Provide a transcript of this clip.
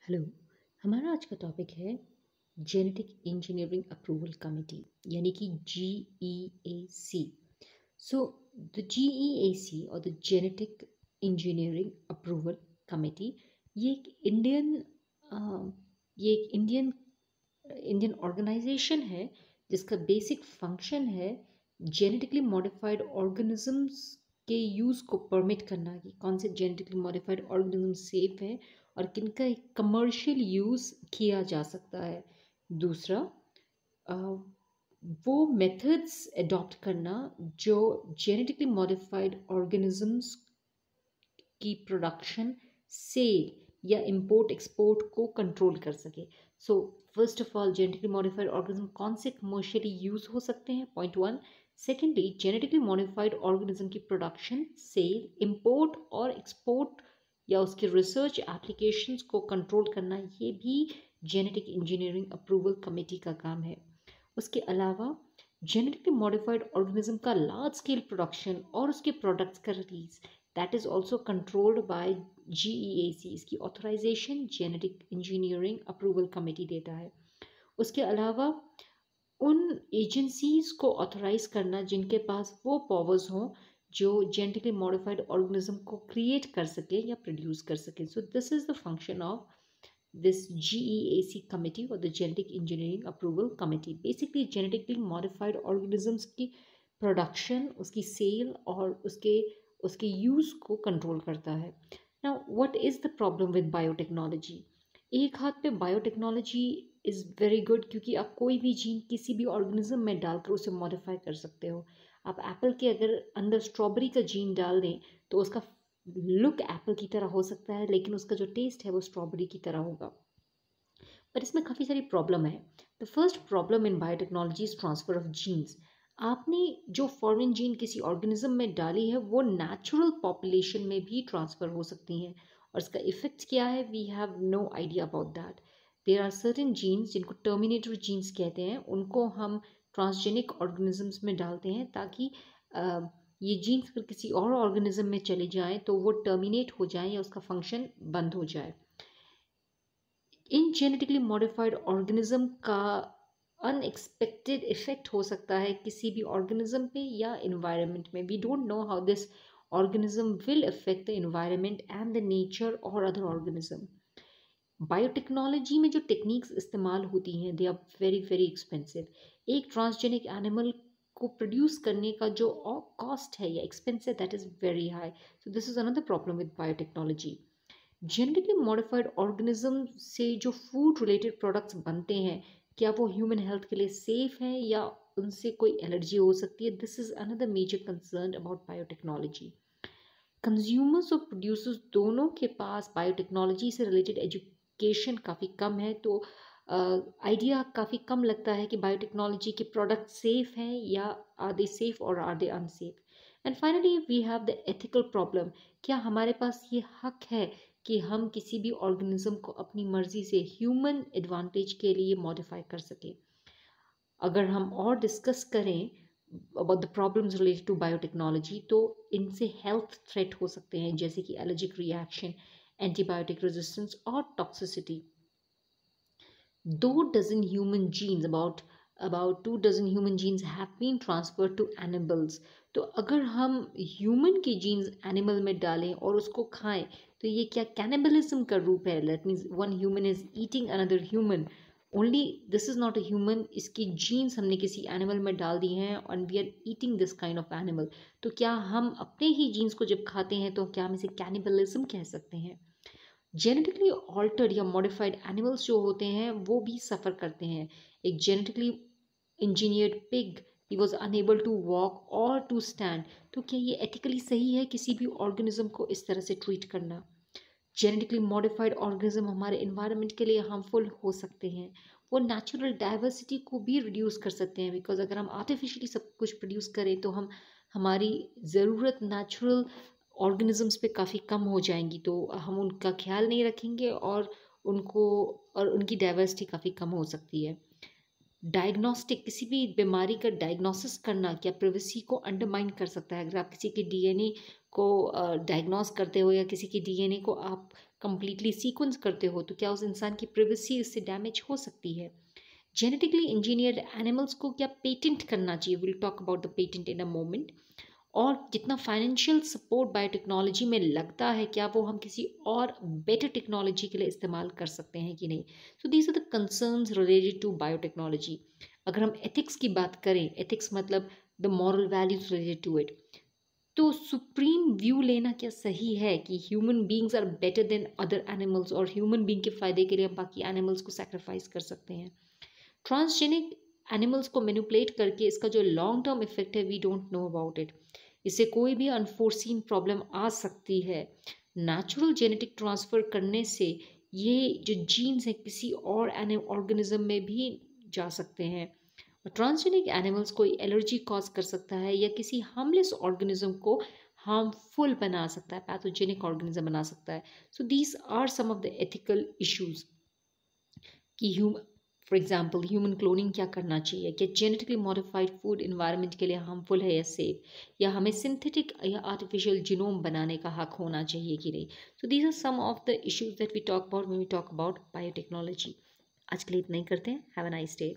Hello. हमारा आज का टॉपिक है जेनेटिक इंजीनियरिंग अप्रूवल कमेटी यानी कि GEAC। सो द GEAC और the genetic engineering approval committee ये एक इंडियन ये एक इंडियन इंडियन ऑर्गेनाइजेशन है जिसका बेसिक फंक्शन है जेनेटिकली मॉडिफाइड ऑर्गेनिजम्स के यूज़ को परमिट करना कि कौन से जेनेटिकली मॉडिफाइड ऑर्गेनिज्म सेफ है और किनका कमर्शियल यूज़ किया जा सकता है। दूसरा, अ, वो मेथड्स अडॉप्ट करना जो जेनेटिकली मॉडिफाइड ऑर्गेनिजम्स की प्रोडक्शन, सेल या इंपोर्ट एक्सपोर्ट को कंट्रोल कर सके। So first of all, genetically modified organism कौन से कमर्शियली यूज हो सकते हैं, point one. Secondly, genetically modified organism की प्रोडक्शन, सेल, इंपोर्ट और एक्सपोर्ट या उसके रिसर्च एप्लीकेशंस को कंट्रोल करना, ये भी जेनेटिक इंजीनियरिंग अप्रूवल कमेटी का काम है। उसके अलावा जेनेटिकली मॉडिफाइड ऑर्गेनिज्म का लार्ज स्केल प्रोडक्शन और उसके प्रोडक्ट्स का release, that is also controlled by GEAC। इसकी authorization genetic engineering approval committee देता है। उसके अलावा उन एजेंसीज को ऑथराइज करना जिनके पास वो पावर्स हों जो जेनेटिकली मॉडिफाइड ऑर्गेनिज्म को क्रिएट कर सके या प्रोड्यूस कर सके। So this is the function of this GEAC committee or the Genetic Engineering Approval Committee। Basically genetically modified organisms की प्रोडक्शन, उसकी सेल और उसके यूज़ को कंट्रोल करता है। Now what is the problem with biotechnology? एक हाथ पे बायोटेक्नोलॉजी इज़ वेरी गुड क्योंकि आप कोई भी जीन किसी भी ऑर्गेनिज्म में डालकर उसे मॉडिफाई कर सकते हो। आप एप्पल के अगर अंदर स्ट्रॉबेरी का जीन डाल दें तो उसका लुक एप्पल की तरह हो सकता है लेकिन उसका जो टेस्ट है वो स्ट्रॉबेरी की तरह होगा। पर इसमें काफ़ी सारी प्रॉब्लम है। The first problem in biotechnology is transfer of genes. आपने जो फॉरेन जीन किसी ऑर्गेनिज्म में डाली है वो नेचुरल पॉपुलेशन में भी ट्रांसफ़र हो सकती हैं और इसका इफेक्ट क्या है, we have no idea about that. There are certain genes जिनको टर्मिनेटर जीन्स कहते हैं, उनको हम ट्रांसजेनिक ऑर्गेनिजम्स में डालते हैं ताकि ये जीन्स अगर किसी और ऑर्गेनिज्म में चले जाएं तो वो टर्मिनेट हो जाएं या उसका फंक्शन बंद हो जाए। इन जेनेटिकली मॉडिफाइड ऑर्गेनिज्म का अनएक्सपेक्टेड इफेक्ट हो सकता है किसी भी ऑर्गेनिज्म पे या इन्वायरमेंट में। We don't know how this organism will affect the environment and the nature और अदर ऑर्गेनिज्म। बायोटेक्नोलॉजी में जो टेक्निक्स इस्तेमाल होती हैं they are very very expensive. एक ट्रांसजेनिक एनिमल को प्रोड्यूस करने का जो कॉस्ट है या एक्सपेंस है that is very high. So this is another problem with biotechnology. Genetically modified organism से जो फूड रिलेटेड प्रोडक्ट्स बनते हैं, क्या वो ह्यूमन हेल्थ के लिए सेफ हैं या उनसे कोई एलर्जी हो सकती है? This is another major concern about biotechnology. Consumers और प्रोड्यूसर्स दोनों के पास बायोटेक्नोलॉजी से रिलेटेड एजुकेशन काफ़ी कम है, तो आइडिया काफ़ी कम लगता है कि बायोटेक्नोलॉजी के प्रोडक्ट सेफ हैं या आर दे सेफ और are they unsafe. And finally we have the ethical problem. क्या हमारे पास ये हक है कि हम किसी भी ऑर्गेनिज्म को अपनी मर्जी से ह्यूमन एडवांटेज के लिए मॉडिफाई कर सकें? अगर हम और डिस्कस करें about the problems related to biotechnology तो इनसे हेल्थ थ्रेट हो सकते हैं जैसे कि एलर्जिक रिएक्शन, एंटीबायोटिक रेजिस्टेंस और toxicity. 2 dozen human genes have been transferred to animals। तो अगर हम ह्यूमन की जीन्स एनिमल में डालें और उसको खाएं तो ये क्या कैनिबलिज्म का रूप है? That means one human is eating another human, only this is not a human, इसकी जीन्स हमने किसी एनिमल में डाल दी हैं और we are eating this kind of animal. तो क्या हम अपने ही जीन्स को जब खाते हैं तो क्या हम इसे कैनिबलिज्म कह सकते हैं? जेनेटिकली ऑल्टर्ड या मॉडिफाइड एनिमल्स जो होते हैं वो भी सफ़र करते हैं। एक genetically engineered pig, he was unable to walk और टू स्टैंड। तो क्या ये एथिकली सही है किसी भी ऑर्गेनिज्म को इस तरह से ट्रीट करना? जेनेटिकली मॉडिफाइड ऑर्गेनिज्म हमारे इन्वायरमेंट के लिए हार्मफुल हो सकते हैं। वो नेचुरल डाइवर्सिटी को भी रिड्यूस कर सकते हैं, बिकॉज अगर हम आर्टिफिशियली सब कुछ प्रोड्यूस करें तो हम हमारी ज़रूरत नेचुरल ऑर्गेनिजम्स पे काफ़ी कम हो जाएंगी, तो हम उनका ख्याल नहीं रखेंगे और उनको और उनकी डाइवर्सिटी काफ़ी कम हो सकती है। डायग्नोस्टिक, किसी भी बीमारी का डायग्नोसिस करना क्या प्रिवेसी को अंडरमाइन कर सकता है? अगर आप किसी के DNA को डायग्नोस करते हो या किसी की डीएनए को आप कंप्लीटली सीक्वेंस करते हो, तो क्या उस इंसान की प्राइवेसी इससे डैमेज हो सकती है? जेनेटिकली इंजीनियर्ड एनिमल्स को क्या पेटेंट करना चाहिए? Will talk about the patent in a moment. और जितना फाइनेंशियल सपोर्ट बायोटेक्नोलॉजी में लगता है, क्या वो हम किसी और बेटर टेक्नोलॉजी के लिए इस्तेमाल कर सकते हैं कि नहीं? So these are the concerns related to biotechnology. अगर हम एथिक्स की बात करें, एथिक्स मतलब the moral values related to it, तो सुप्रीम व्यू लेना क्या सही है कि human beings are better than other animals और ह्यूमन बींग के फायदे के लिए हम बाकी एनिमल्स को सेक्रीफाइस कर सकते हैं? ट्रांसजेनिक एनिमल्स को मैनिपुलेट करके इसका जो लॉन्ग टर्म इफेक्ट है, we don't know about it. इससे कोई भी अनफोर्सीन प्रॉब्लम आ सकती है। नेचुरल जेनेटिक ट्रांसफ़र करने से ये जो जीन्स हैं किसी और ऑर्गेनिज्म में भी जा सकते हैं। ट्रांसजेनिक एनिमल्स कोई एलर्जी कॉज कर सकता है या किसी हार्मलेस ऑर्गेनिज्म को हार्मफुल बना सकता है, पैथोजेनिक ऑर्गेनिज्म बना सकता है। So these are some of the ethical issues कि फॉर एग्जाम्पल ह्यूमन क्लोनिंग क्या करना चाहिए, क्या जेनेटिकली मॉडिफाइड फूड इन्वायरमेंट के लिए हार्मफुल है या सेफ, या हमें सिंथेटिक या आर्टिफिशियल जीनोम बनाने का हक होना चाहिए कि नहीं? So these are some of the issues that we talk about when we talk about biotechnology. आज के लिए इतना ही करते हैं। Have a nice day.